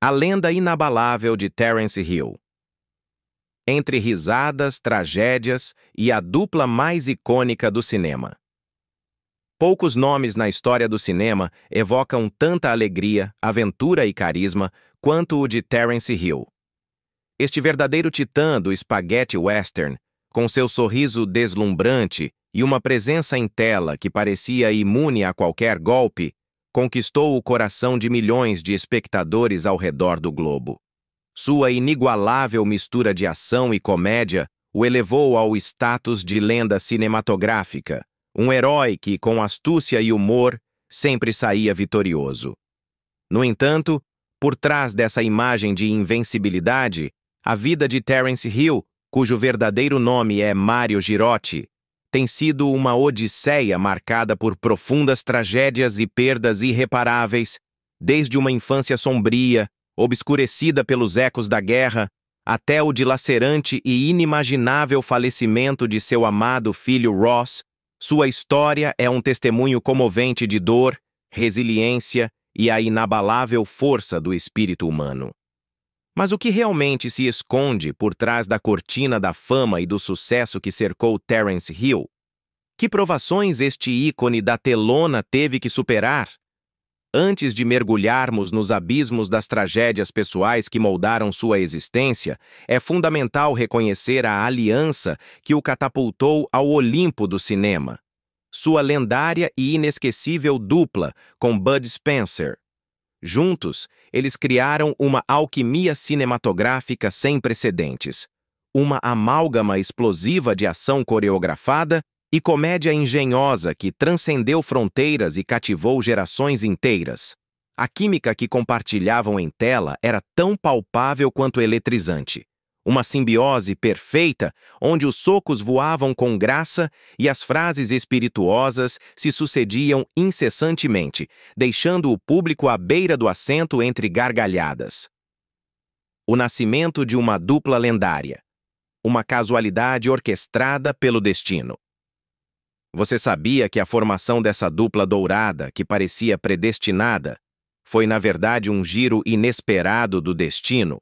A lenda inabalável de Terence Hill. Entre risadas, tragédias e a dupla mais icônica do cinema. Poucos nomes na história do cinema evocam tanta alegria, aventura e carisma quanto o de Terence Hill. Este verdadeiro titã do spaghetti western, com seu sorriso deslumbrante e uma presença em tela que parecia imune a qualquer golpe, conquistou o coração de milhões de espectadores ao redor do globo. Sua inigualável mistura de ação e comédia o elevou ao status de lenda cinematográfica, um herói que, com astúcia e humor, sempre saía vitorioso. No entanto, por trás dessa imagem de invencibilidade, a vida de Terence Hill, cujo verdadeiro nome é Mario Girotti, tem sido uma odisseia marcada por profundas tragédias e perdas irreparáveis, desde uma infância sombria, obscurecida pelos ecos da guerra, até o dilacerante e inimaginável falecimento de seu amado filho Ross. Sua história é um testemunho comovente de dor, resiliência e a inabalável força do espírito humano. Mas o que realmente se esconde por trás da cortina da fama e do sucesso que cercou Terence Hill? Que provações este ícone da telona teve que superar? Antes de mergulharmos nos abismos das tragédias pessoais que moldaram sua existência, é fundamental reconhecer a aliança que o catapultou ao Olimpo do cinema. Sua lendária e inesquecível dupla com Bud Spencer. Juntos, eles criaram uma alquimia cinematográfica sem precedentes, uma amálgama explosiva de ação coreografada e comédia engenhosa que transcendeu fronteiras e cativou gerações inteiras. A química que compartilhavam em tela era tão palpável quanto eletrizante. Uma simbiose perfeita, onde os socos voavam com graça e as frases espirituosas se sucediam incessantemente, deixando o público à beira do assento entre gargalhadas. O nascimento de uma dupla lendária. Uma casualidade orquestrada pelo destino. Você sabia que a formação dessa dupla dourada, que parecia predestinada, foi na verdade um giro inesperado do destino?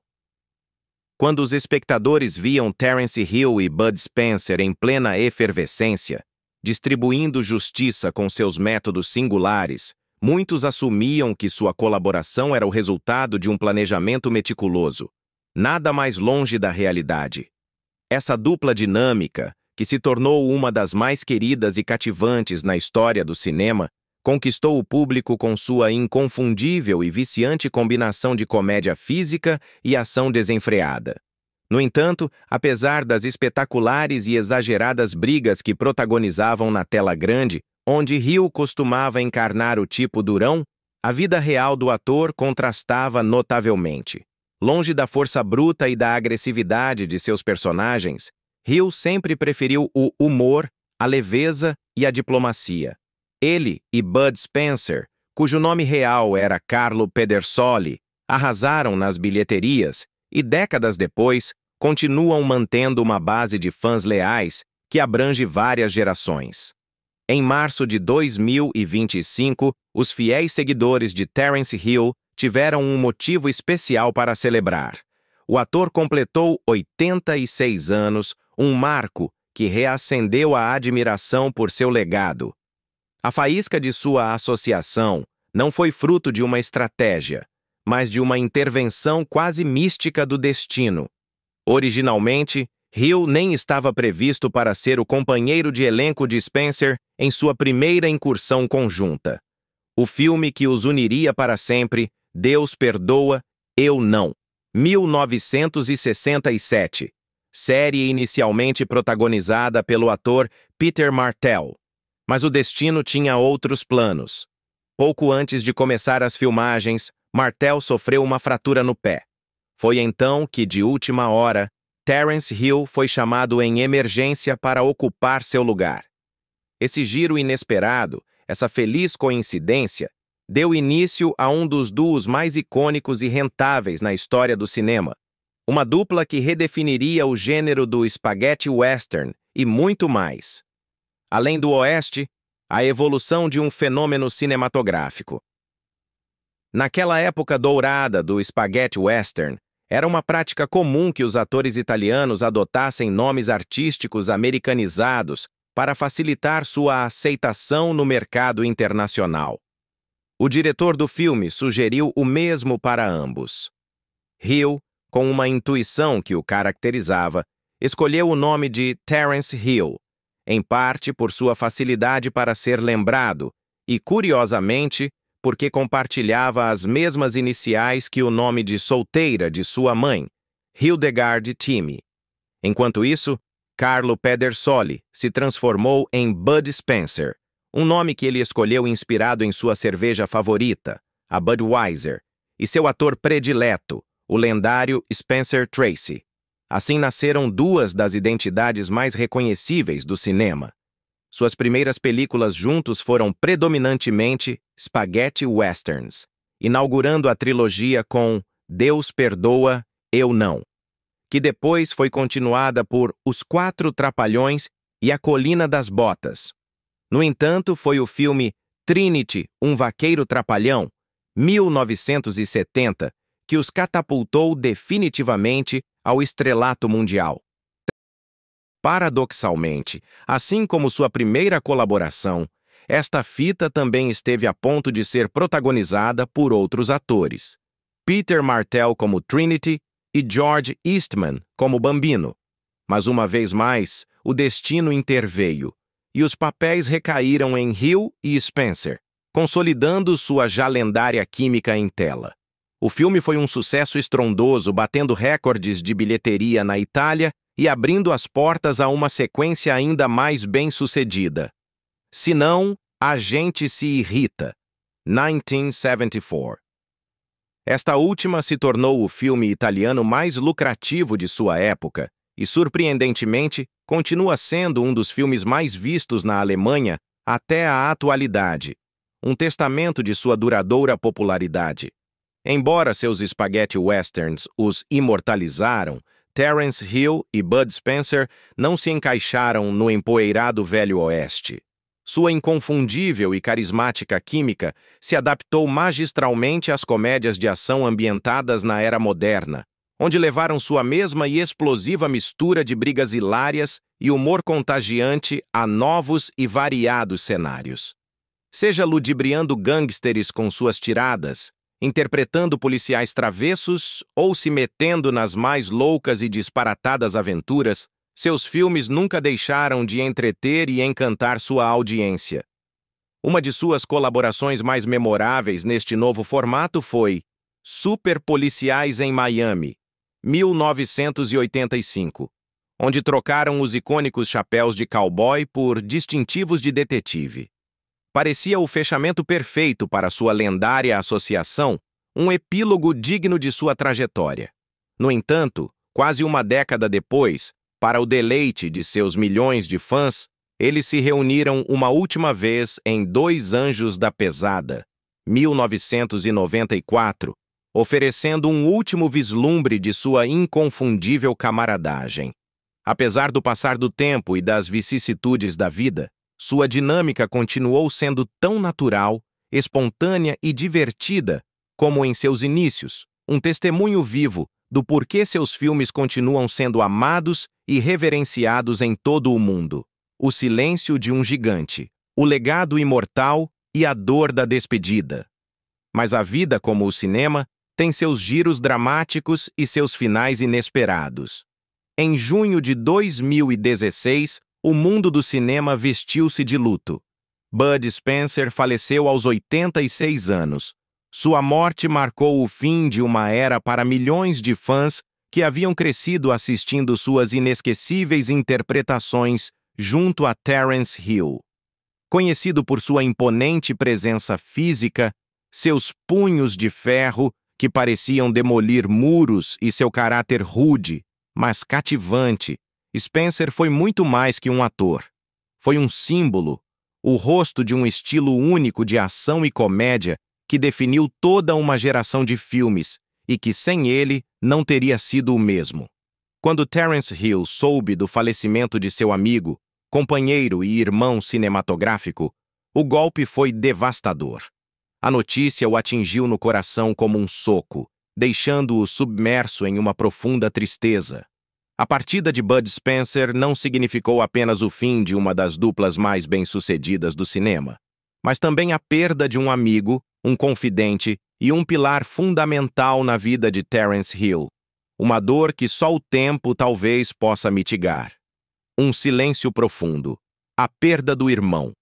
Quando os espectadores viam Terence Hill e Bud Spencer em plena efervescência, distribuindo justiça com seus métodos singulares, muitos assumiam que sua colaboração era o resultado de um planejamento meticuloso, nada mais longe da realidade. Essa dupla dinâmica, que se tornou uma das mais queridas e cativantes na história do cinema, conquistou o público com sua inconfundível e viciante combinação de comédia física e ação desenfreada. No entanto, apesar das espetaculares e exageradas brigas que protagonizavam na tela grande, onde Hill costumava encarnar o tipo durão, a vida real do ator contrastava notavelmente. Longe da força bruta e da agressividade de seus personagens, Hill sempre preferiu o humor, a leveza e a diplomacia. Ele e Bud Spencer, cujo nome real era Carlo Pedersoli, arrasaram nas bilheterias e, décadas depois, continuam mantendo uma base de fãs leais que abrange várias gerações. Em março de 2025, os fiéis seguidores de Terence Hill tiveram um motivo especial para celebrar. O ator completou 86 anos, um marco que reacendeu a admiração por seu legado. A faísca de sua associação não foi fruto de uma estratégia, mas de uma intervenção quase mística do destino. Originalmente, Hill nem estava previsto para ser o companheiro de elenco de Spencer em sua primeira incursão conjunta. O filme que os uniria para sempre, Deus Perdoa, Eu Não, 1967, série inicialmente protagonizada pelo ator Peter Martell. Mas o destino tinha outros planos. Pouco antes de começar as filmagens, Martell sofreu uma fratura no pé. Foi então que, de última hora, Terence Hill foi chamado em emergência para ocupar seu lugar. Esse giro inesperado, essa feliz coincidência, deu início a um dos duos mais icônicos e rentáveis na história do cinema. Uma dupla que redefiniria o gênero do spaghetti western e muito mais. Além do Oeste, a evolução de um fenômeno cinematográfico. Naquela época dourada do spaghetti western, era uma prática comum que os atores italianos adotassem nomes artísticos americanizados para facilitar sua aceitação no mercado internacional. O diretor do filme sugeriu o mesmo para ambos. Hill, com uma intuição que o caracterizava, escolheu o nome de Terence Hill, em parte por sua facilidade para ser lembrado e, curiosamente, porque compartilhava as mesmas iniciais que o nome de solteira de sua mãe, Hildegard Timmy. Enquanto isso, Carlo Pedersoli se transformou em Bud Spencer, um nome que ele escolheu inspirado em sua cerveja favorita, a Budweiser, e seu ator predileto, o lendário Spencer Tracy. Assim nasceram duas das identidades mais reconhecíveis do cinema. Suas primeiras películas juntos foram predominantemente spaghetti westerns, inaugurando a trilogia com Deus Perdoa, Eu Não, que depois foi continuada por Os Quatro Trapalhões e A Colina das Botas. No entanto, foi o filme Trinity, um Vaqueiro Trapalhão, 1970, que os catapultou definitivamente ao estrelato mundial. Paradoxalmente, assim como sua primeira colaboração, esta fita também esteve a ponto de ser protagonizada por outros atores. Peter Martell como Trinity e George Eastman como Bambino. Mas uma vez mais, o destino interveio, e os papéis recaíram em Hill e Spencer, consolidando sua já lendária química em tela. O filme foi um sucesso estrondoso, batendo recordes de bilheteria na Itália e abrindo as portas a uma sequência ainda mais bem-sucedida. Se não, A Gente Se Irrita, 1974. Esta última se tornou o filme italiano mais lucrativo de sua época e, surpreendentemente, continua sendo um dos filmes mais vistos na Alemanha até a atualidade, um testamento de sua duradoura popularidade. Embora seus spaghetti westerns os imortalizaram, Terence Hill e Bud Spencer não se encaixaram no empoeirado Velho Oeste. Sua inconfundível e carismática química se adaptou magistralmente às comédias de ação ambientadas na era moderna, onde levaram sua mesma e explosiva mistura de brigas hilárias e humor contagiante a novos e variados cenários. Seja ludibriando gangsters com suas tiradas, interpretando policiais travessos ou se metendo nas mais loucas e disparatadas aventuras, seus filmes nunca deixaram de entreter e encantar sua audiência. Uma de suas colaborações mais memoráveis neste novo formato foi Super Policiais em Miami, 1985, onde trocaram os icônicos chapéus de cowboy por distintivos de detetive. Parecia o fechamento perfeito para sua lendária associação, um epílogo digno de sua trajetória. No entanto, quase uma década depois, para o deleite de seus milhões de fãs, eles se reuniram uma última vez em Dois Anjos da Pesada, 1994, oferecendo um último vislumbre de sua inconfundível camaradagem. Apesar do passar do tempo e das vicissitudes da vida, sua dinâmica continuou sendo tão natural, espontânea e divertida como em seus inícios, um testemunho vivo do porquê seus filmes continuam sendo amados e reverenciados em todo o mundo. O Silêncio de um Gigante, O Legado Imortal e A Dor da Despedida. Mas a vida, como o cinema, tem seus giros dramáticos e seus finais inesperados. Em junho de 2016, o mundo do cinema vestiu-se de luto. Bud Spencer faleceu aos 86 anos. Sua morte marcou o fim de uma era para milhões de fãs que haviam crescido assistindo suas inesquecíveis interpretações junto a Terence Hill. Conhecido por sua imponente presença física, seus punhos de ferro que pareciam demolir muros e seu caráter rude, mas cativante, Spencer foi muito mais que um ator. Foi um símbolo, o rosto de um estilo único de ação e comédia que definiu toda uma geração de filmes e que sem ele não teria sido o mesmo. Quando Terence Hill soube do falecimento de seu amigo, companheiro e irmão cinematográfico, o golpe foi devastador. A notícia o atingiu no coração como um soco, deixando-o submerso em uma profunda tristeza. A partida de Bud Spencer não significou apenas o fim de uma das duplas mais bem-sucedidas do cinema, mas também a perda de um amigo, um confidente e um pilar fundamental na vida de Terence Hill. Uma dor que só o tempo talvez possa mitigar. Um silêncio profundo. A perda do irmão.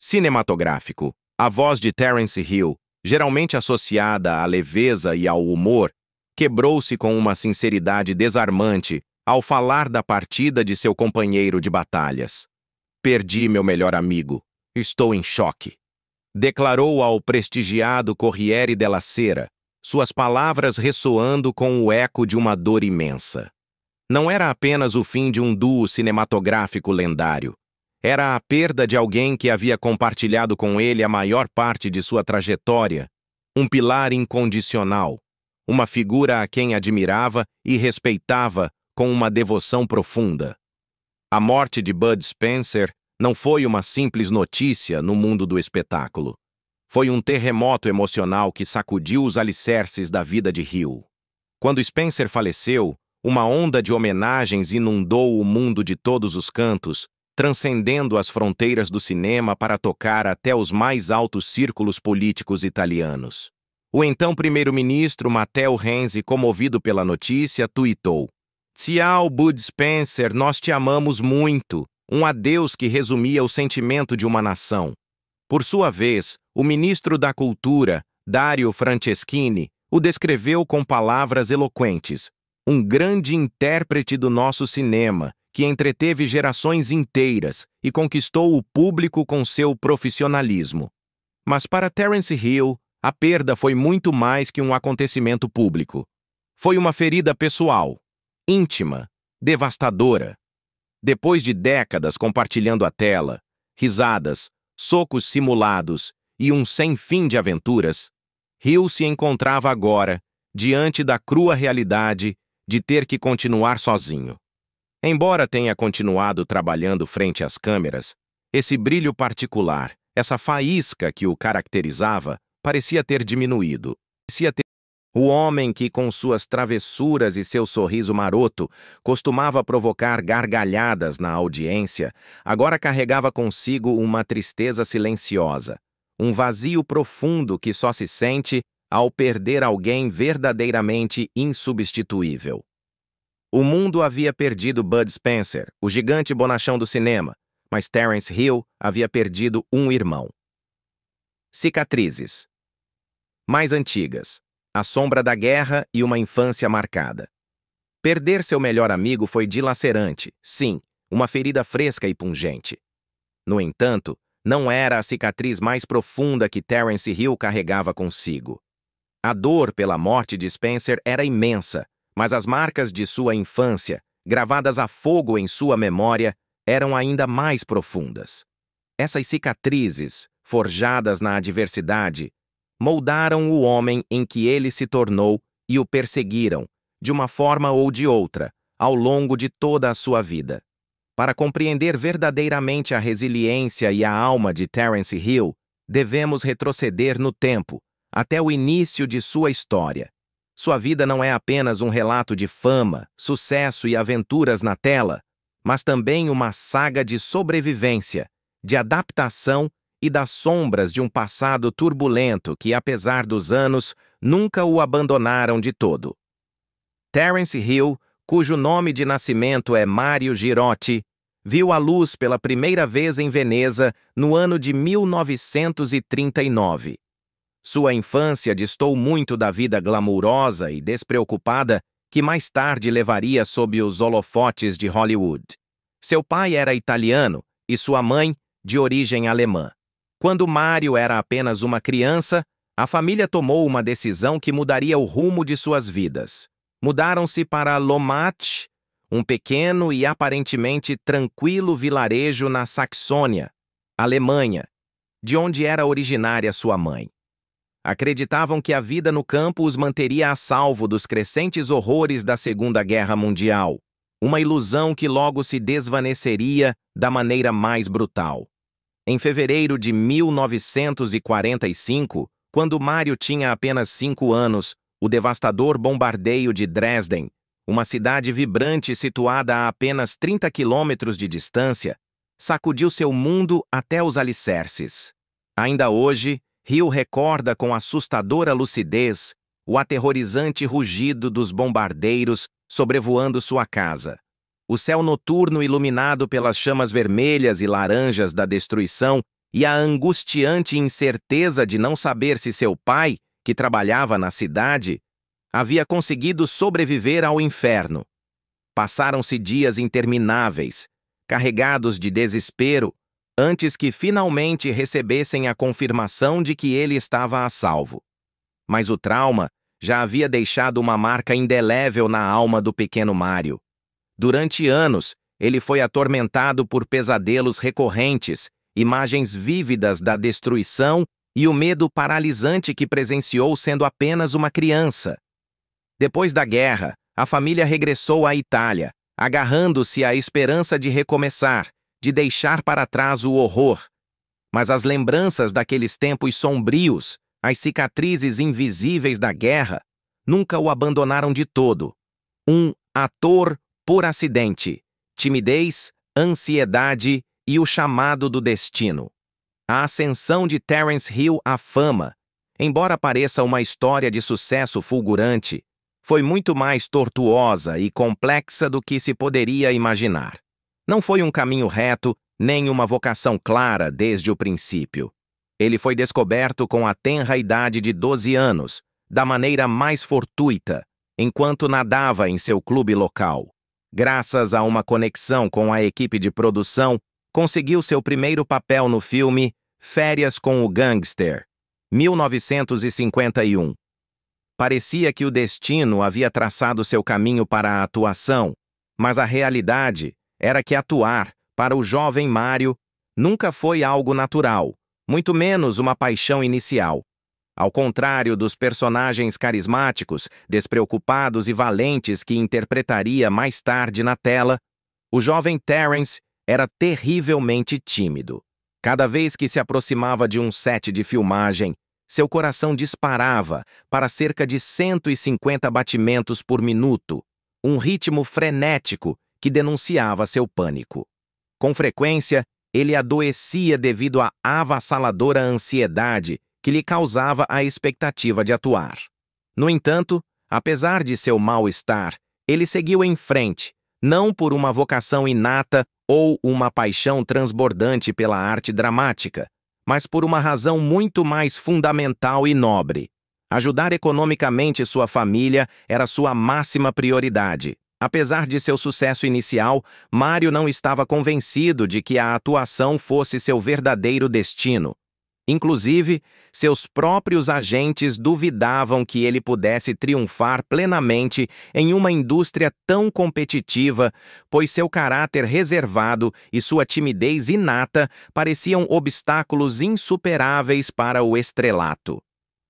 Cinematográfico. A voz de Terence Hill, geralmente associada à leveza e ao humor, quebrou-se com uma sinceridade desarmante ao falar da partida de seu companheiro de batalhas. "Perdi meu melhor amigo. Estou em choque", declarou ao prestigiado Corriere della Sera, suas palavras ressoando com o eco de uma dor imensa. Não era apenas o fim de um duo cinematográfico lendário. Era a perda de alguém que havia compartilhado com ele a maior parte de sua trajetória, um pilar incondicional, uma figura a quem admirava e respeitava com uma devoção profunda. A morte de Bud Spencer não foi uma simples notícia no mundo do espetáculo. Foi um terremoto emocional que sacudiu os alicerces da vida de Hill. Quando Spencer faleceu, uma onda de homenagens inundou o mundo de todos os cantos, transcendendo as fronteiras do cinema para tocar até os mais altos círculos políticos italianos. O então primeiro-ministro Matteo Renzi, comovido pela notícia, tuitou: "Ciao, Bud Spencer, nós te amamos muito", um adeus que resumia o sentimento de uma nação. Por sua vez, o ministro da Cultura, Dario Franceschini, o descreveu com palavras eloquentes: "Um grande intérprete do nosso cinema, que entreteve gerações inteiras e conquistou o público com seu profissionalismo." Mas para Terence Hill, a perda foi muito mais que um acontecimento público. Foi uma ferida pessoal, íntima, devastadora. Depois de décadas compartilhando a tela, risadas, socos simulados e um sem fim de aventuras, Hill se encontrava agora diante da crua realidade de ter que continuar sozinho. Embora tenha continuado trabalhando frente às câmeras, esse brilho particular, essa faísca que o caracterizava, parecia ter diminuído. O homem que, com suas travessuras e seu sorriso maroto, costumava provocar gargalhadas na audiência, agora carregava consigo uma tristeza silenciosa, um vazio profundo que só se sente ao perder alguém verdadeiramente insubstituível. O mundo havia perdido Bud Spencer, o gigante bonachão do cinema, mas Terence Hill havia perdido um irmão. Cicatrizes. Mais antigas. A sombra da guerra e uma infância marcada. Perder seu melhor amigo foi dilacerante, sim, uma ferida fresca e pungente. No entanto, não era a cicatriz mais profunda que Terence Hill carregava consigo. A dor pela morte de Spencer era imensa, mas as marcas de sua infância, gravadas a fogo em sua memória, eram ainda mais profundas. Essas cicatrizes, forjadas na adversidade, moldaram o homem em que ele se tornou e o perseguiram, de uma forma ou de outra, ao longo de toda a sua vida. Para compreender verdadeiramente a resiliência e a alma de Terence Hill, devemos retroceder no tempo, até o início de sua história. Sua vida não é apenas um relato de fama, sucesso e aventuras na tela, mas também uma saga de sobrevivência, de adaptação e das sombras de um passado turbulento que, apesar dos anos, nunca o abandonaram de todo. Terence Hill, cujo nome de nascimento é Mario Girotti, viu a luz pela primeira vez em Veneza no ano de 1939. Sua infância distou muito da vida glamourosa e despreocupada que mais tarde levaria sob os holofotes de Hollywood. Seu pai era italiano e sua mãe, de origem alemã. Quando Mário era apenas uma criança, a família tomou uma decisão que mudaria o rumo de suas vidas. Mudaram-se para Lommatzsch, um pequeno e aparentemente tranquilo vilarejo na Saxônia, Alemanha, de onde era originária sua mãe. Acreditavam que a vida no campo os manteria a salvo dos crescentes horrores da Segunda Guerra Mundial, uma ilusão que logo se desvaneceria da maneira mais brutal. Em fevereiro de 1945, quando Mário tinha apenas 5 anos, o devastador bombardeio de Dresden, uma cidade vibrante situada a apenas 30 quilômetros de distância, sacudiu seu mundo até os alicerces. Ainda hoje, Hill recorda com assustadora lucidez o aterrorizante rugido dos bombardeiros sobrevoando sua casa. O céu noturno iluminado pelas chamas vermelhas e laranjas da destruição e a angustiante incerteza de não saber se seu pai, que trabalhava na cidade, havia conseguido sobreviver ao inferno. Passaram-se dias intermináveis, carregados de desespero, antes que finalmente recebessem a confirmação de que ele estava a salvo. Mas o trauma já havia deixado uma marca indelével na alma do pequeno Mário. Durante anos, ele foi atormentado por pesadelos recorrentes, imagens vívidas da destruição e o medo paralisante que presenciou sendo apenas uma criança. Depois da guerra, a família regressou à Itália, agarrando-se à esperança de recomeçar, de deixar para trás o horror. Mas as lembranças daqueles tempos sombrios, as cicatrizes invisíveis da guerra, nunca o abandonaram de todo. Um ator por acidente, timidez, ansiedade e o chamado do destino. A ascensão de Terence Hill à fama, embora pareça uma história de sucesso fulgurante, foi muito mais tortuosa e complexa do que se poderia imaginar. Não foi um caminho reto, nem uma vocação clara desde o princípio. Ele foi descoberto com a tenra idade de 12 anos, da maneira mais fortuita, enquanto nadava em seu clube local. Graças a uma conexão com a equipe de produção, conseguiu seu primeiro papel no filme Férias com o Gangster, 1951. Parecia que o destino havia traçado seu caminho para a atuação, mas a realidade era que atuar, para o jovem Mário, nunca foi algo natural, muito menos uma paixão inicial. Ao contrário dos personagens carismáticos, despreocupados e valentes que interpretaria mais tarde na tela, o jovem Terence era terrivelmente tímido. Cada vez que se aproximava de um set de filmagem, seu coração disparava para cerca de 150 batimentos por minuto, um ritmo frenético que denunciava seu pânico. Com frequência, ele adoecia devido à avassaladora ansiedade que lhe causava a expectativa de atuar. No entanto, apesar de seu mal-estar, ele seguiu em frente, não por uma vocação inata ou uma paixão transbordante pela arte dramática, mas por uma razão muito mais fundamental e nobre. Ajudar economicamente sua família era sua máxima prioridade. Apesar de seu sucesso inicial, Mário não estava convencido de que a atuação fosse seu verdadeiro destino. Inclusive, seus próprios agentes duvidavam que ele pudesse triunfar plenamente em uma indústria tão competitiva, pois seu caráter reservado e sua timidez inata pareciam obstáculos insuperáveis para o estrelato.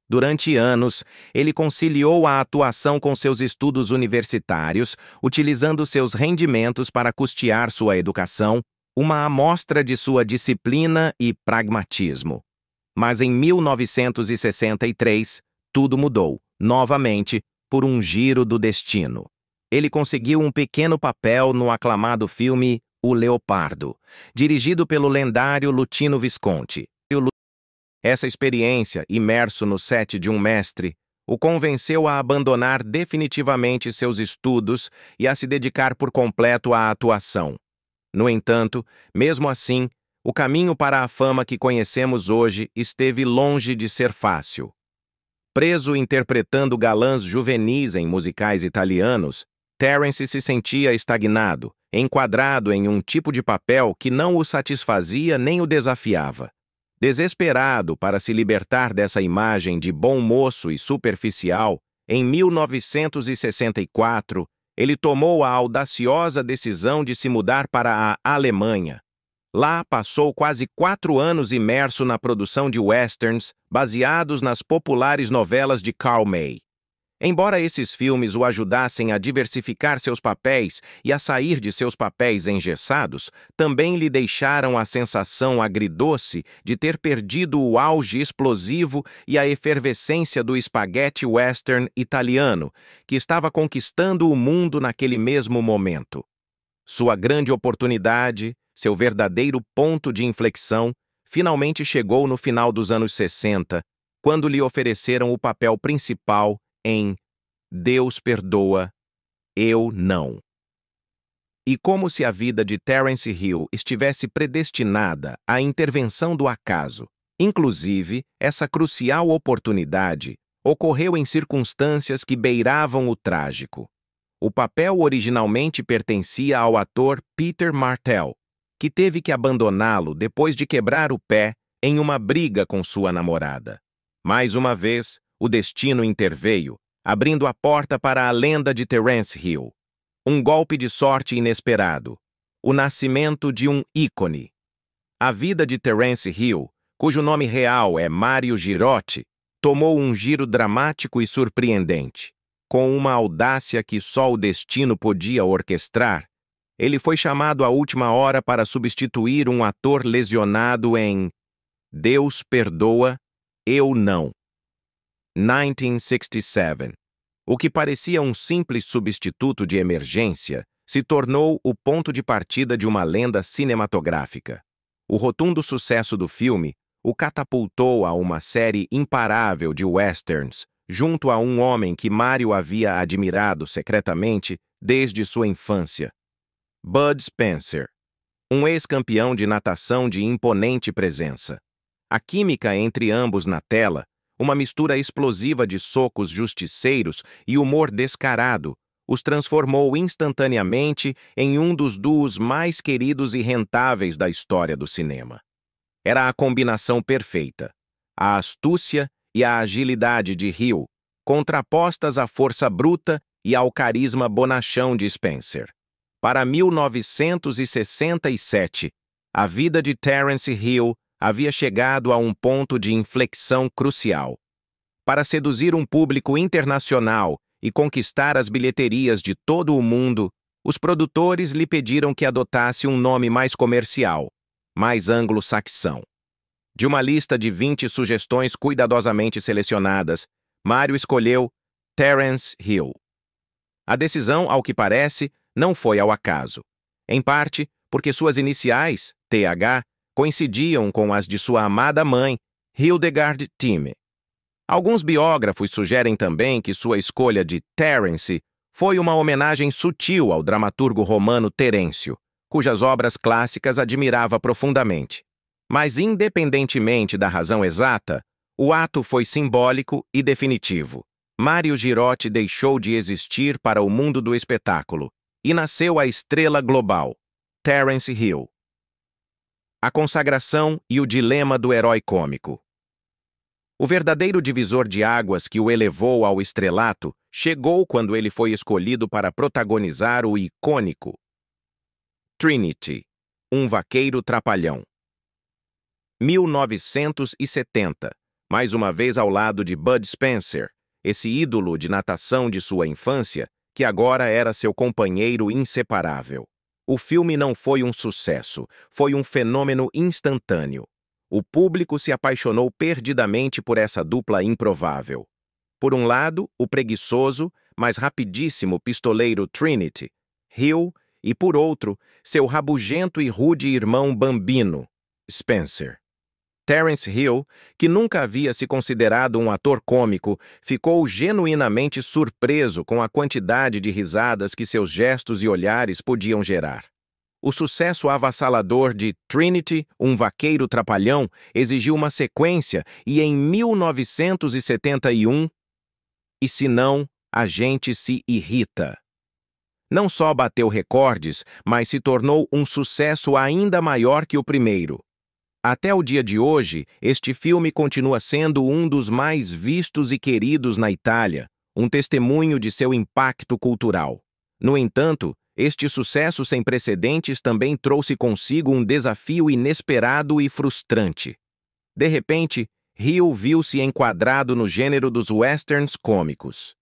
Durante anos, ele conciliou a atuação com seus estudos universitários, utilizando seus rendimentos para custear sua educação, uma amostra de sua disciplina e pragmatismo. Mas em 1963, tudo mudou, novamente, por um giro do destino. Ele conseguiu um pequeno papel no aclamado filme O Leopardo, dirigido pelo lendário Luchino Visconti. Essa experiência, imerso no set de um mestre, o convenceu a abandonar definitivamente seus estudos e a se dedicar por completo à atuação. No entanto, mesmo assim, o caminho para a fama que conhecemos hoje esteve longe de ser fácil. Preso interpretando galãs juvenis em musicais italianos, Terence se sentia estagnado, enquadrado em um tipo de papel que não o satisfazia nem o desafiava. Desesperado para se libertar dessa imagem de bom moço e superficial, em 1964, ele tomou a audaciosa decisão de se mudar para a Alemanha. Lá passou quase 4 anos imerso na produção de westerns baseados nas populares novelas de Karl May. Embora esses filmes o ajudassem a diversificar seus papéis e a sair de seus papéis engessados, também lhe deixaram a sensação agridoce de ter perdido o auge explosivo e a efervescência do espaguete western italiano, que estava conquistando o mundo naquele mesmo momento. Sua grande oportunidade, seu verdadeiro ponto de inflexão, finalmente chegou no final dos anos 60, quando lhe ofereceram o papel principal em Deus Perdoa, Eu Não. E como se a vida de Terence Hill estivesse predestinada à intervenção do acaso. Inclusive, essa crucial oportunidade ocorreu em circunstâncias que beiravam o trágico. O papel originalmente pertencia ao ator Peter Martell, que teve que abandoná-lo depois de quebrar o pé em uma briga com sua namorada. Mais uma vez, o destino interveio, abrindo a porta para a lenda de Terence Hill. Um golpe de sorte inesperado. O nascimento de um ícone. A vida de Terence Hill, cujo nome real é Mario Girotti, tomou um giro dramático e surpreendente. Com uma audácia que só o destino podia orquestrar, ele foi chamado à última hora para substituir um ator lesionado em Deus Perdoa, Eu Não. 1967. O que parecia um simples substituto de emergência se tornou o ponto de partida de uma lenda cinematográfica. O rotundo sucesso do filme o catapultou a uma série imparável de westerns, junto a um homem que Mario havia admirado secretamente desde sua infância. Bud Spencer, um ex-campeão de natação de imponente presença. A química entre ambos na tela, uma mistura explosiva de socos justiceiros e humor descarado, os transformou instantaneamente em um dos duos mais queridos e rentáveis da história do cinema. Era a combinação perfeita, a astúcia e a agilidade de Hill, contrapostas à força bruta e ao carisma bonachão de Spencer. Para 1967, a vida de Terence Hill havia chegado a um ponto de inflexão crucial. Para seduzir um público internacional e conquistar as bilheterias de todo o mundo, os produtores lhe pediram que adotasse um nome mais comercial, mais anglo-saxão. De uma lista de 20 sugestões cuidadosamente selecionadas, Mario escolheu Terence Hill. A decisão, ao que parece, não foi ao acaso. Em parte, porque suas iniciais, TH, coincidiam com as de sua amada mãe, Hildegard Thieme. Alguns biógrafos sugerem também que sua escolha de Terence foi uma homenagem sutil ao dramaturgo romano Terêncio, cujas obras clássicas admirava profundamente. Mas, independentemente da razão exata, o ato foi simbólico e definitivo. Mario Girotti deixou de existir para o mundo do espetáculo e nasceu a estrela global, Terence Hill. A consagração e o dilema do herói cômico. O verdadeiro divisor de águas que o elevou ao estrelato chegou quando ele foi escolhido para protagonizar o icônico Trinity, um vaqueiro trapalhão. 1970, mais uma vez ao lado de Bud Spencer, esse ídolo de natação de sua infância, que agora era seu companheiro inseparável. O filme não foi um sucesso, foi um fenômeno instantâneo. O público se apaixonou perdidamente por essa dupla improvável. Por um lado, o preguiçoso, mas rapidíssimo pistoleiro Trinity, Hill, e por outro, seu rabugento e rude irmão bambino, Spencer. Terence Hill, que nunca havia se considerado um ator cômico, ficou genuinamente surpreso com a quantidade de risadas que seus gestos e olhares podiam gerar. O sucesso avassalador de Trinity, um vaqueiro trapalhão, exigiu uma sequência e em 1971, E Se Não, A Gente Se Irrita. Não só bateu recordes, mas se tornou um sucesso ainda maior que o primeiro. Até o dia de hoje, este filme continua sendo um dos mais vistos e queridos na Itália, um testemunho de seu impacto cultural. No entanto, este sucesso sem precedentes também trouxe consigo um desafio inesperado e frustrante. De repente, Hill viu-se enquadrado no gênero dos westerns cômicos.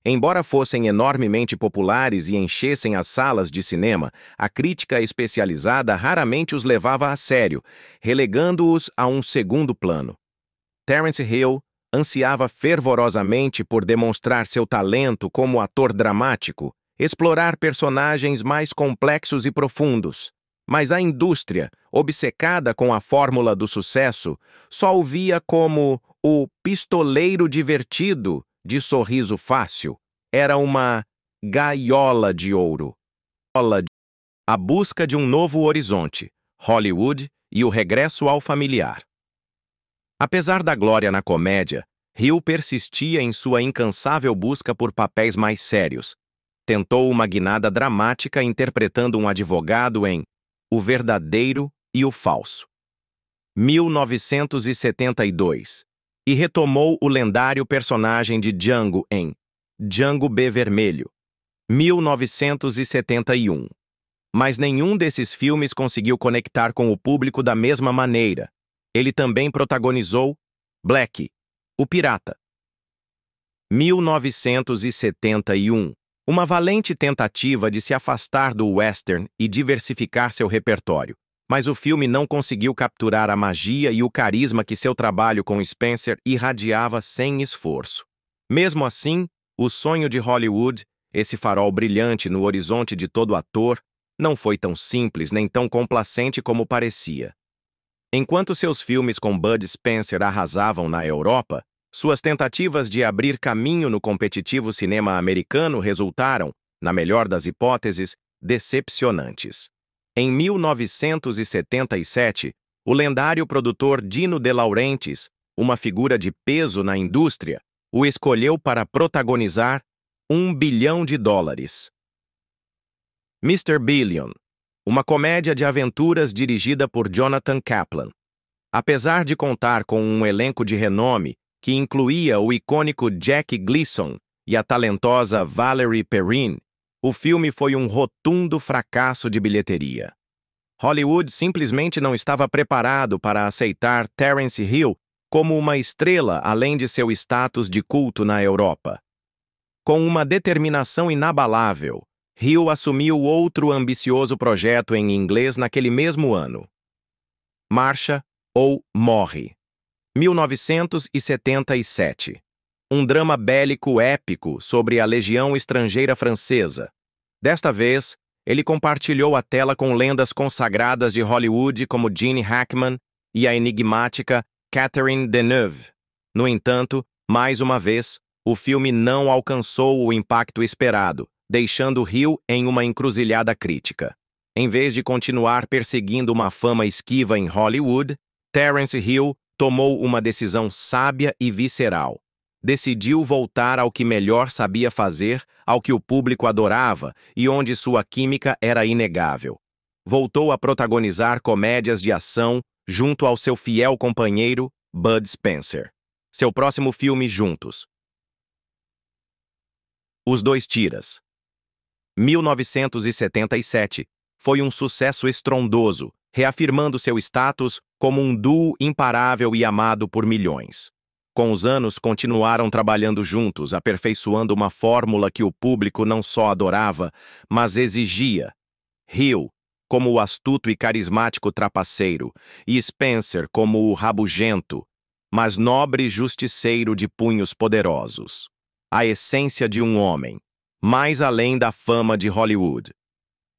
Embora fossem enormemente populares e enchessem as salas de cinema, a crítica especializada raramente os levava a sério, relegando-os a um segundo plano. Terence Hill ansiava fervorosamente por demonstrar seu talento como ator dramático, explorar personagens mais complexos e profundos. Mas a indústria, obcecada com a fórmula do sucesso, só o via como o pistoleiro divertido de sorriso fácil. Era uma gaiola de ouro. A busca de um novo horizonte, Hollywood e o regresso ao familiar. Apesar da glória na comédia, Hill persistia em sua incansável busca por papéis mais sérios. Tentou uma guinada dramática interpretando um advogado em O Verdadeiro e o Falso, 1972, e retomou o lendário personagem de Django em Django B. Vermelho, 1971. Mas nenhum desses filmes conseguiu conectar com o público da mesma maneira. Ele também protagonizou Black, o Pirata, 1971, uma valente tentativa de se afastar do western e diversificar seu repertório. Mas o filme não conseguiu capturar a magia e o carisma que seu trabalho com Spencer irradiava sem esforço. Mesmo assim, o sonho de Hollywood, esse farol brilhante no horizonte de todo ator, não foi tão simples nem tão complacente como parecia. Enquanto seus filmes com Bud Spencer arrasavam na Europa, suas tentativas de abrir caminho no competitivo cinema americano resultaram, na melhor das hipóteses, decepcionantes. Em 1977, o lendário produtor Dino De Laurentiis, uma figura de peso na indústria, o escolheu para protagonizar $1 bilhão. Mr. Billion, uma comédia de aventuras dirigida por Jonathan Kaplan. Apesar de contar com um elenco de renome que incluía o icônico Jack Gleason e a talentosa Valerie Perrine, o filme foi um rotundo fracasso de bilheteria. Hollywood simplesmente não estava preparado para aceitar Terence Hill como uma estrela além de seu status de culto na Europa. Com uma determinação inabalável, Hill assumiu outro ambicioso projeto em inglês naquele mesmo ano. Marcha ou Morre, 1977. Um drama bélico épico sobre a Legião Estrangeira Francesa. Desta vez, ele compartilhou a tela com lendas consagradas de Hollywood como Gene Hackman e a enigmática Catherine Deneuve. No entanto, mais uma vez, o filme não alcançou o impacto esperado, deixando Hill em uma encruzilhada crítica. Em vez de continuar perseguindo uma fama esquiva em Hollywood, Terence Hill tomou uma decisão sábia e visceral. Decidiu voltar ao que melhor sabia fazer, ao que o público adorava e onde sua química era inegável. Voltou a protagonizar comédias de ação junto ao seu fiel companheiro, Bud Spencer. Seu próximo filme juntos. Os Dois Tiras, 1977, foi um sucesso estrondoso, reafirmando seu status como um duo imparável e amado por milhões. Com os anos, continuaram trabalhando juntos, aperfeiçoando uma fórmula que o público não só adorava, mas exigia. Hill, como o astuto e carismático trapaceiro, e Spencer como o rabugento, mas nobre justiceiro de punhos poderosos. A essência de um homem, mais além da fama de Hollywood.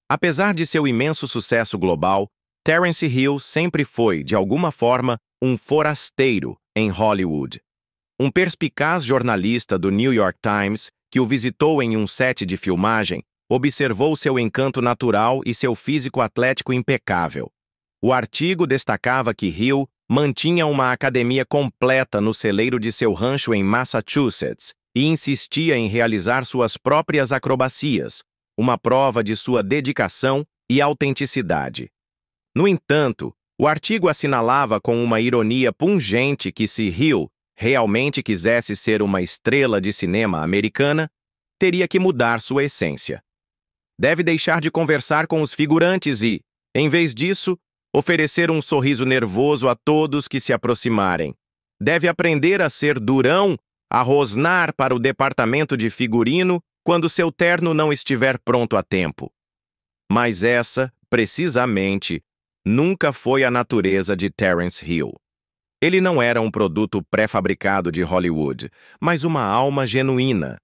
Apesar de seu imenso sucesso global, Terence Hill sempre foi, de alguma forma, um forasteiro em Hollywood. Um perspicaz jornalista do New York Times, que o visitou em um set de filmagem, observou seu encanto natural e seu físico atlético impecável. O artigo destacava que Hill mantinha uma academia completa no celeiro de seu rancho em Massachusetts e insistia em realizar suas próprias acrobacias, uma prova de sua dedicação e autenticidade. No entanto, o artigo assinalava com uma ironia pungente que se Hill realmente quisesse ser uma estrela de cinema americana, teria que mudar sua essência. Deve deixar de conversar com os figurantes e, em vez disso, oferecer um sorriso nervoso a todos que se aproximarem. Deve aprender a ser durão a rosnar para o departamento de figurino quando seu terno não estiver pronto a tempo. Mas essa, precisamente, nunca foi a natureza de Terence Hill. Ele não era um produto pré-fabricado de Hollywood, mas uma alma genuína.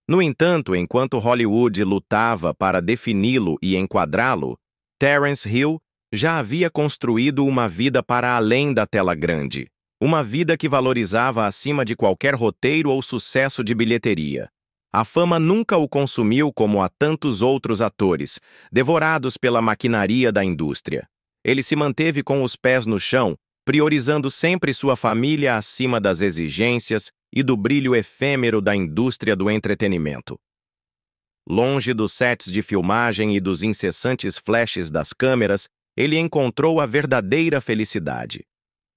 No entanto, enquanto Hollywood lutava para defini-lo e enquadrá-lo, Terence Hill já havia construído uma vida para além da tela grande. Uma vida que valorizava acima de qualquer roteiro ou sucesso de bilheteria. A fama nunca o consumiu como a tantos outros atores, devorados pela maquinaria da indústria. Ele se manteve com os pés no chão, priorizando sempre sua família acima das exigências e do brilho efêmero da indústria do entretenimento. Longe dos sets de filmagem e dos incessantes flashes das câmeras, ele encontrou a verdadeira felicidade.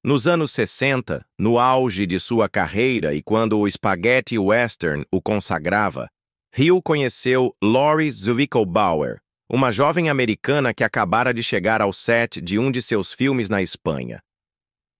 Nos anos 60, no auge de sua carreira e quando o spaghetti western o consagrava, Hill conheceu Laurie Zwickelbauer, uma jovem americana que acabara de chegar ao set de um de seus filmes na Espanha.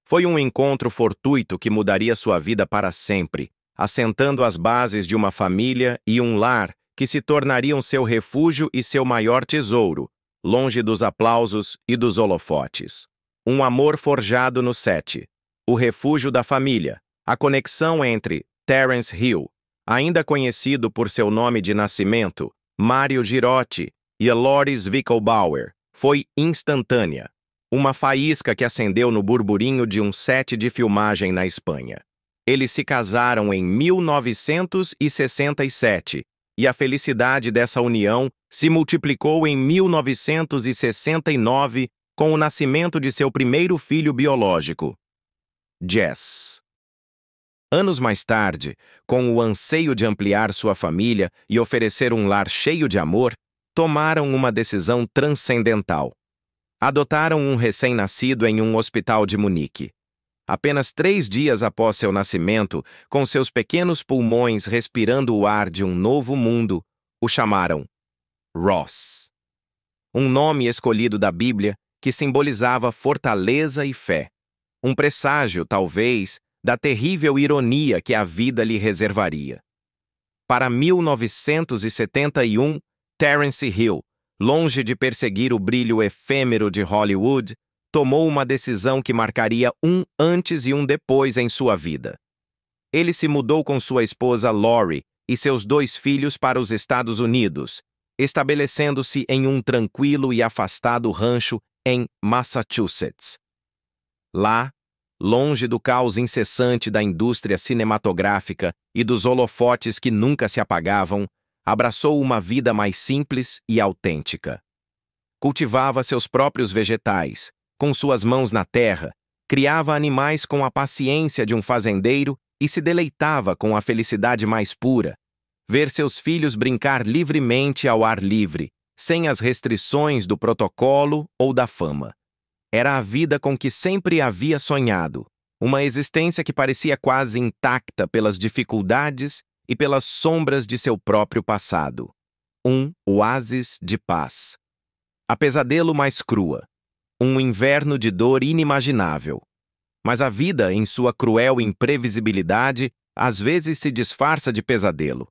Foi um encontro fortuito que mudaria sua vida para sempre, assentando as bases de uma família e um lar que se tornariam seu refúgio e seu maior tesouro, longe dos aplausos e dos holofotes. Um amor forjado no set, o refúgio da família, a conexão entre Terence Hill, ainda conhecido por seu nome de nascimento, Mario Girotti, e a Laurie Zwickelbauer, foi instantânea. Uma faísca que acendeu no burburinho de um set de filmagem na Espanha. Eles se casaram em 1967 e a felicidade dessa união se multiplicou em 1969 com o nascimento de seu primeiro filho biológico, Jess. Anos mais tarde, com o anseio de ampliar sua família e oferecer um lar cheio de amor, tomaram uma decisão transcendental. Adotaram um recém-nascido em um hospital de Munique. Apenas 3 dias após seu nascimento, com seus pequenos pulmões respirando o ar de um novo mundo, o chamaram Ross. Um nome escolhido da Bíblia que simbolizava fortaleza e fé. Um presságio, talvez, da terrível ironia que a vida lhe reservaria. Para 1971, Terence Hill, longe de perseguir o brilho efêmero de Hollywood, tomou uma decisão que marcaria um antes e um depois em sua vida. Ele se mudou com sua esposa Laurie e seus 2 filhos para os Estados Unidos, estabelecendo-se em um tranquilo e afastado rancho em Massachusetts. Lá, longe do caos incessante da indústria cinematográfica e dos holofotes que nunca se apagavam, abraçou uma vida mais simples e autêntica. Cultivava seus próprios vegetais, com suas mãos na terra, criava animais com a paciência de um fazendeiro e se deleitava com a felicidade mais pura, ver seus filhos brincar livremente ao ar livre, sem as restrições do protocolo ou da fama. Era a vida com que sempre havia sonhado, uma existência que parecia quase intacta pelas dificuldades e pelas sombras de seu próprio passado. Um oásis de paz. A pesadelo mais crua. Um inverno de dor inimaginável. Mas a vida, em sua cruel imprevisibilidade, às vezes se disfarça de pesadelo.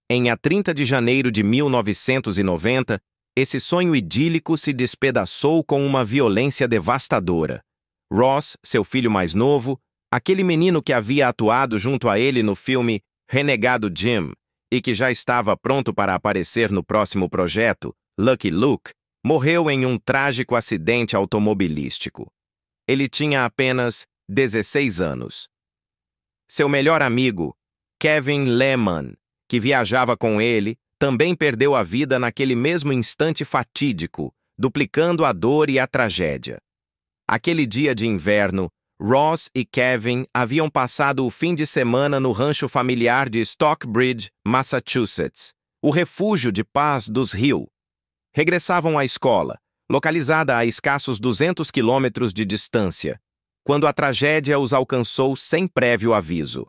Em 30 de janeiro de 1990, esse sonho idílico se despedaçou com uma violência devastadora. Ross, seu filho mais novo, aquele menino que havia atuado junto a ele no filme Renegado Jim e que já estava pronto para aparecer no próximo projeto, Lucky Luke, morreu em um trágico acidente automobilístico. Ele tinha apenas 16 anos. Seu melhor amigo, Kevin Lehman, que viajava com ele, também perdeu a vida naquele mesmo instante fatídico, duplicando a dor e a tragédia. Aquele dia de inverno, Ross e Kevin haviam passado o fim de semana no rancho familiar de Stockbridge, Massachusetts, o refúgio de paz dos Hill. Regressavam à escola, localizada a escassos 200 quilômetros de distância, quando a tragédia os alcançou sem prévio aviso.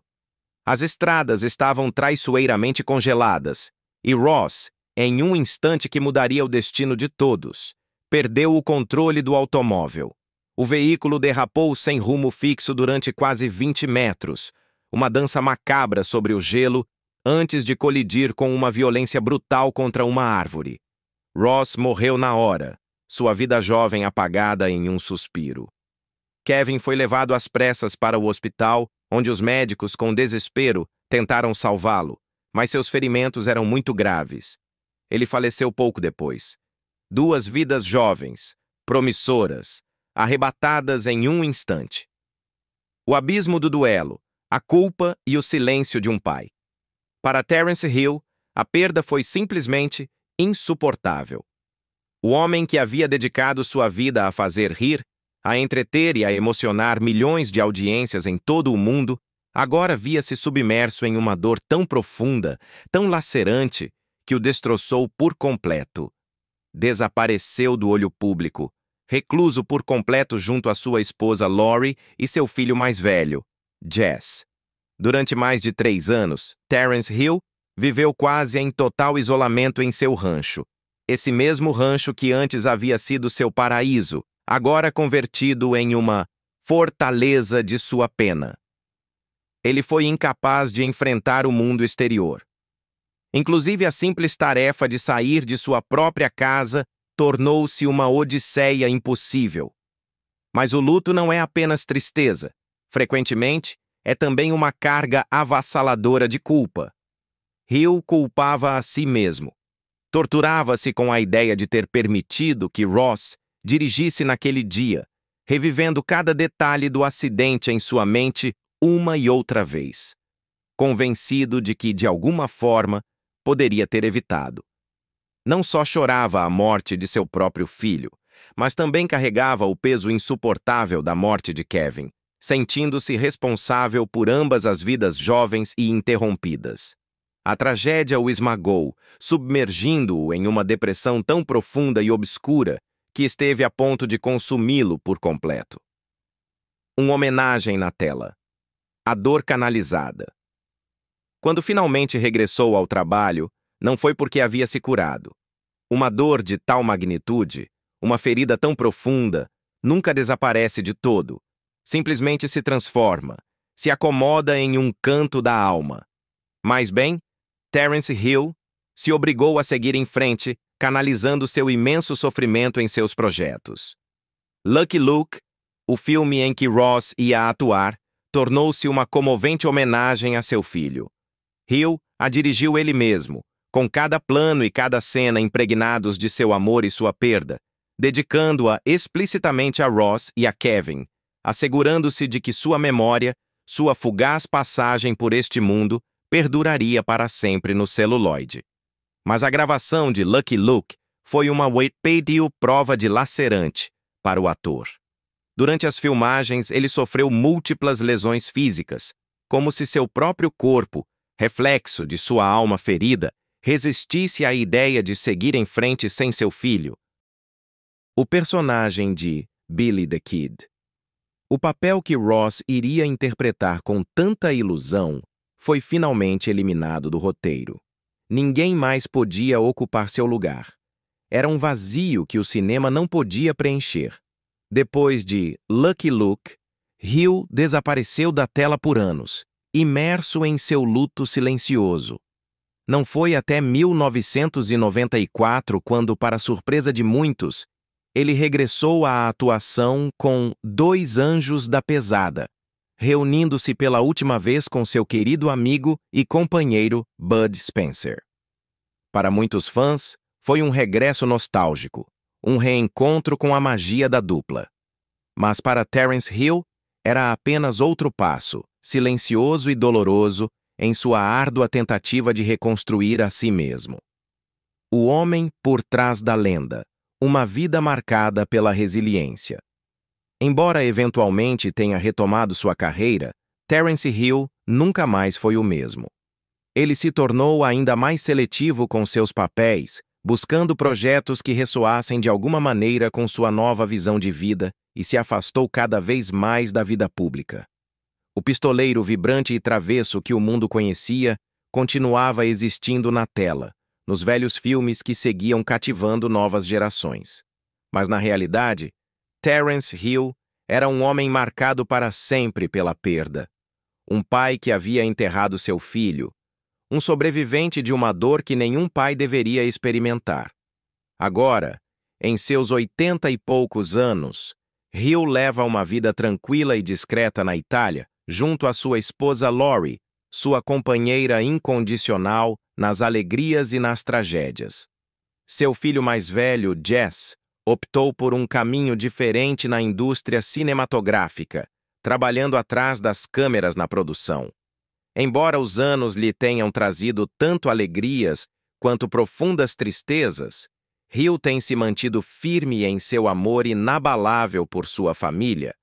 As estradas estavam traiçoeiramente congeladas, e Ross, em um instante que mudaria o destino de todos, perdeu o controle do automóvel. O veículo derrapou sem rumo fixo durante quase 20 metros, uma dança macabra sobre o gelo, antes de colidir com uma violência brutal contra uma árvore. Ross morreu na hora, sua vida jovem apagada em um suspiro. Kevin foi levado às pressas para o hospital, onde os médicos, com desespero, tentaram salvá-lo, mas seus ferimentos eram muito graves. Ele faleceu pouco depois. 2 vidas jovens, promissoras, arrebatadas em um instante. O abismo do duelo, a culpa e o silêncio de um pai. Para Terence Hill, a perda foi simplesmente insuportável. O homem que havia dedicado sua vida a fazer rir, a entreter e a emocionar milhões de audiências em todo o mundo, agora via-se submerso em uma dor tão profunda, tão lacerante, que o destroçou por completo. Desapareceu do olho público, recluso por completo junto à sua esposa Lori e seu filho mais velho, Jess. Durante mais de 3 anos, Terence Hill viveu quase em total isolamento em seu rancho. Esse mesmo rancho que antes havia sido seu paraíso, agora convertido em uma fortaleza de sua pena. Ele foi incapaz de enfrentar o mundo exterior. Inclusive, a simples tarefa de sair de sua própria casa tornou-se uma odisseia impossível. Mas o luto não é apenas tristeza. Frequentemente, é também uma carga avassaladora de culpa. Hill culpava a si mesmo. Torturava-se com a ideia de ter permitido que Ross dirigisse naquele dia, revivendo cada detalhe do acidente em sua mente uma e outra vez, convencido de que, de alguma forma, poderia ter evitado. Não só chorava a morte de seu próprio filho, mas também carregava o peso insuportável da morte de Kevin, sentindo-se responsável por ambas as vidas jovens e interrompidas. A tragédia o esmagou, submergindo-o em uma depressão tão profunda e obscura que esteve a ponto de consumi-lo por completo. Uma homenagem na tela. A dor canalizada. Quando finalmente regressou ao trabalho, não foi porque havia se curado. Uma dor de tal magnitude, uma ferida tão profunda, nunca desaparece de todo. Simplesmente se transforma, se acomoda em um canto da alma. Mais bem, Terence Hill se obrigou a seguir em frente, canalizando seu imenso sofrimento em seus projetos. Lucky Luke, o filme em que Ross ia atuar, tornou-se uma comovente homenagem a seu filho. Hill a dirigiu ele mesmo, com cada plano e cada cena impregnados de seu amor e sua perda, dedicando-a explicitamente a Ross e a Kevin, assegurando-se de que sua memória, sua fugaz passagem por este mundo, perduraria para sempre no celuloide. Mas a gravação de Lucky Luke foi uma Wikipedia prova de lacerante para o ator. Durante as filmagens, ele sofreu múltiplas lesões físicas, como se seu próprio corpo, reflexo de sua alma ferida, resistisse à ideia de seguir em frente sem seu filho. O personagem de Billy the Kid. O papel que Ross iria interpretar com tanta ilusão foi finalmente eliminado do roteiro. Ninguém mais podia ocupar seu lugar. Era um vazio que o cinema não podia preencher. Depois de Lucky Luke, Hill desapareceu da tela por anos, imerso em seu luto silencioso. Não foi até 1994 quando, para surpresa de muitos, ele regressou à atuação com Dois Anjos da Pesada, reunindo-se pela última vez com seu querido amigo e companheiro Bud Spencer. Para muitos fãs, foi um regresso nostálgico, um reencontro com a magia da dupla. Mas para Terence Hill, era apenas outro passo, silencioso e doloroso, em sua árdua tentativa de reconstruir a si mesmo. O homem por trás da lenda, uma vida marcada pela resiliência. Embora eventualmente tenha retomado sua carreira, Terence Hill nunca mais foi o mesmo. Ele se tornou ainda mais seletivo com seus papéis, buscando projetos que ressoassem de alguma maneira com sua nova visão de vida e se afastou cada vez mais da vida pública. O pistoleiro vibrante e travesso que o mundo conhecia continuava existindo na tela, nos velhos filmes que seguiam cativando novas gerações. Mas, na realidade, Terence Hill era um homem marcado para sempre pela perda. um pai que havia enterrado seu filho, um sobrevivente de uma dor que nenhum pai deveria experimentar. Agora, em seus 80 e poucos anos, Hill leva uma vida tranquila e discreta na Itália, junto à sua esposa Lori, sua companheira incondicional nas alegrias e nas tragédias. Seu filho mais velho, Jess, optou por um caminho diferente na indústria cinematográfica, trabalhando atrás das câmeras na produção. Embora os anos lhe tenham trazido tanto alegrias quanto profundas tristezas, Hill tem se mantido firme em seu amor inabalável por sua família,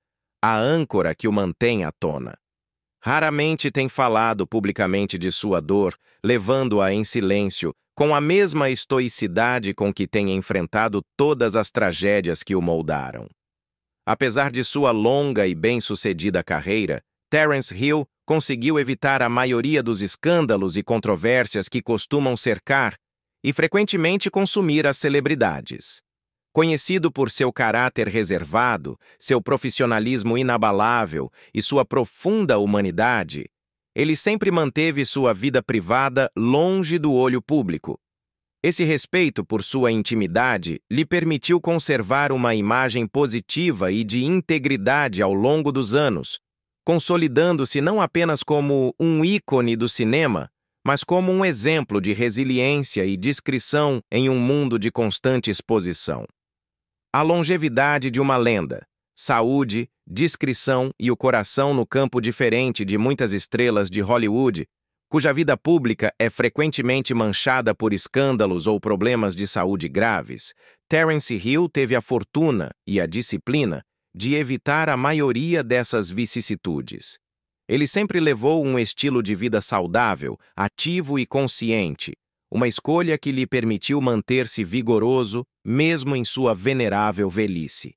a âncora que o mantém à tona. Raramente tem falado publicamente de sua dor, levando-a em silêncio, com a mesma estoicidade com que tem enfrentado todas as tragédias que o moldaram. Apesar de sua longa e bem-sucedida carreira, Terence Hill conseguiu evitar a maioria dos escândalos e controvérsias que costumam cercar e frequentemente consumir as celebridades. Conhecido por seu caráter reservado, seu profissionalismo inabalável e sua profunda humanidade, ele sempre manteve sua vida privada longe do olho público. Esse respeito por sua intimidade lhe permitiu conservar uma imagem positiva e de integridade ao longo dos anos, consolidando-se não apenas como um ícone do cinema, mas como um exemplo de resiliência e discrição em um mundo de constante exposição. A longevidade de uma lenda, saúde, discrição e o coração no campo diferente de muitas estrelas de Hollywood, cuja vida pública é frequentemente manchada por escândalos ou problemas de saúde graves, Terence Hill teve a fortuna e a disciplina de evitar a maioria dessas vicissitudes. Ele sempre levou um estilo de vida saudável, ativo e consciente, uma escolha que lhe permitiu manter-se vigoroso, mesmo em sua venerável velhice.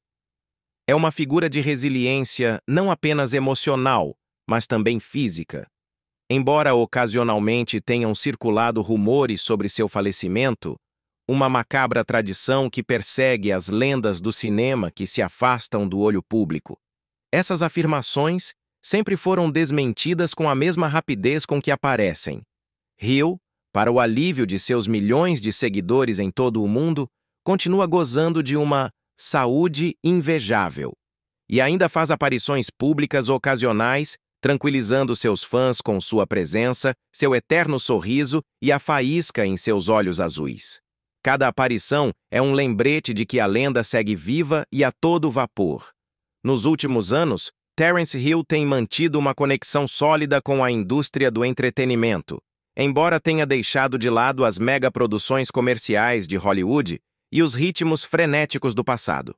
É uma figura de resiliência não apenas emocional, mas também física. Embora ocasionalmente tenham circulado rumores sobre seu falecimento, uma macabra tradição que persegue as lendas do cinema que se afastam do olho público. Essas afirmações sempre foram desmentidas com a mesma rapidez com que aparecem. Hill, para o alívio de seus milhões de seguidores em todo o mundo, continua gozando de uma saúde invejável e ainda faz aparições públicas ocasionais, tranquilizando seus fãs com sua presença, seu eterno sorriso e a faísca em seus olhos azuis. Cada aparição é um lembrete de que a lenda segue viva e a todo vapor. Nos últimos anos, Terence Hill tem mantido uma conexão sólida com a indústria do entretenimento, embora tenha deixado de lado as megaproduções comerciais de Hollywood e os ritmos frenéticos do passado.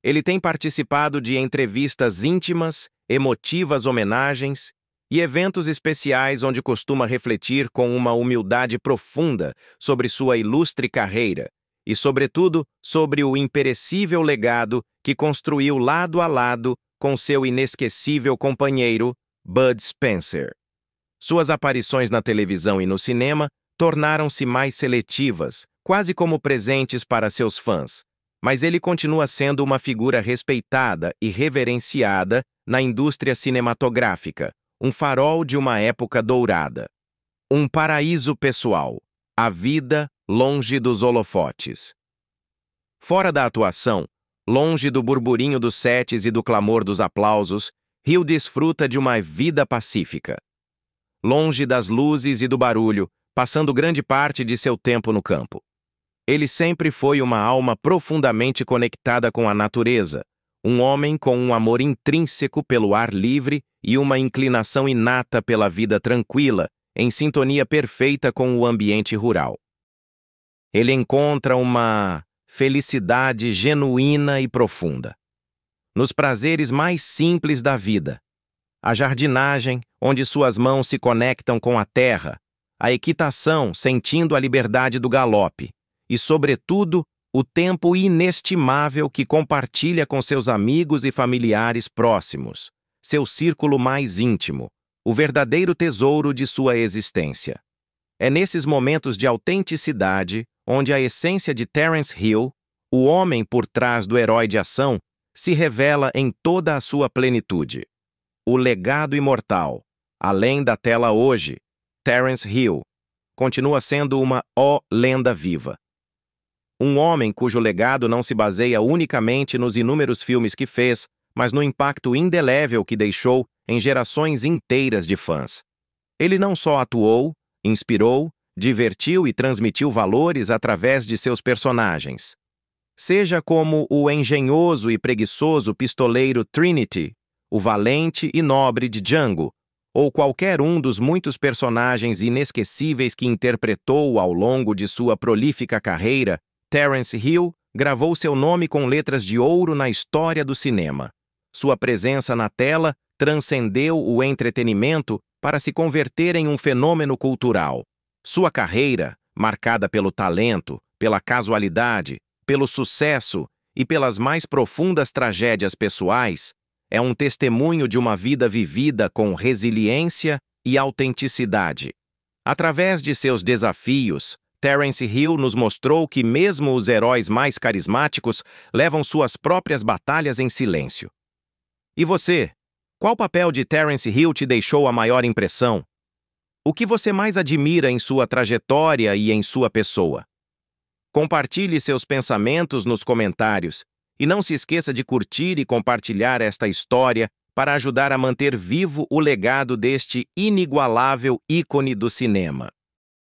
Ele tem participado de entrevistas íntimas, emotivas homenagens e eventos especiais onde costuma refletir com uma humildade profunda sobre sua ilustre carreira e, sobretudo, sobre o imperecível legado que construiu lado a lado com seu inesquecível companheiro, Bud Spencer. Suas aparições na televisão e no cinema tornaram-se mais seletivas, quase como presentes para seus fãs, mas ele continua sendo uma figura respeitada e reverenciada na indústria cinematográfica, um farol de uma época dourada. Um paraíso pessoal, a vida longe dos holofotes. Fora da atuação, longe do burburinho dos sets e do clamor dos aplausos, Hill desfruta de uma vida pacífica. Longe das luzes e do barulho, passando grande parte de seu tempo no campo. Ele sempre foi uma alma profundamente conectada com a natureza, um homem com um amor intrínseco pelo ar livre e uma inclinação inata pela vida tranquila, em sintonia perfeita com o ambiente rural. Ele encontra uma felicidade genuína e profunda nos prazeres mais simples da vida. A jardinagem, onde suas mãos se conectam com a terra, a equitação, sentindo a liberdade do galope, e, sobretudo, o tempo inestimável que compartilha com seus amigos e familiares próximos, seu círculo mais íntimo, o verdadeiro tesouro de sua existência. É nesses momentos de autenticidade onde a essência de Terence Hill, o homem por trás do herói de ação, se revela em toda a sua plenitude. O legado imortal, além da tela hoje, Terence Hill continua sendo uma lenda viva. Um homem cujo legado não se baseia unicamente nos inúmeros filmes que fez, mas no impacto indelével que deixou em gerações inteiras de fãs. Ele não só atuou, inspirou, divertiu e transmitiu valores através de seus personagens. Seja como o engenhoso e preguiçoso pistoleiro Trinity, o valente e nobre de Django, ou qualquer um dos muitos personagens inesquecíveis que interpretou ao longo de sua prolífica carreira, Terence Hill gravou seu nome com letras de ouro na história do cinema. Sua presença na tela transcendeu o entretenimento para se converter em um fenômeno cultural. Sua carreira, marcada pelo talento, pela casualidade, pelo sucesso e pelas mais profundas tragédias pessoais, é um testemunho de uma vida vivida com resiliência e autenticidade. Através de seus desafios, Terence Hill nos mostrou que mesmo os heróis mais carismáticos levam suas próprias batalhas em silêncio. E você? Qual papel de Terence Hill te deixou a maior impressão? O que você mais admira em sua trajetória e em sua pessoa? Compartilhe seus pensamentos nos comentários e não se esqueça de curtir e compartilhar esta história para ajudar a manter vivo o legado deste inigualável ícone do cinema.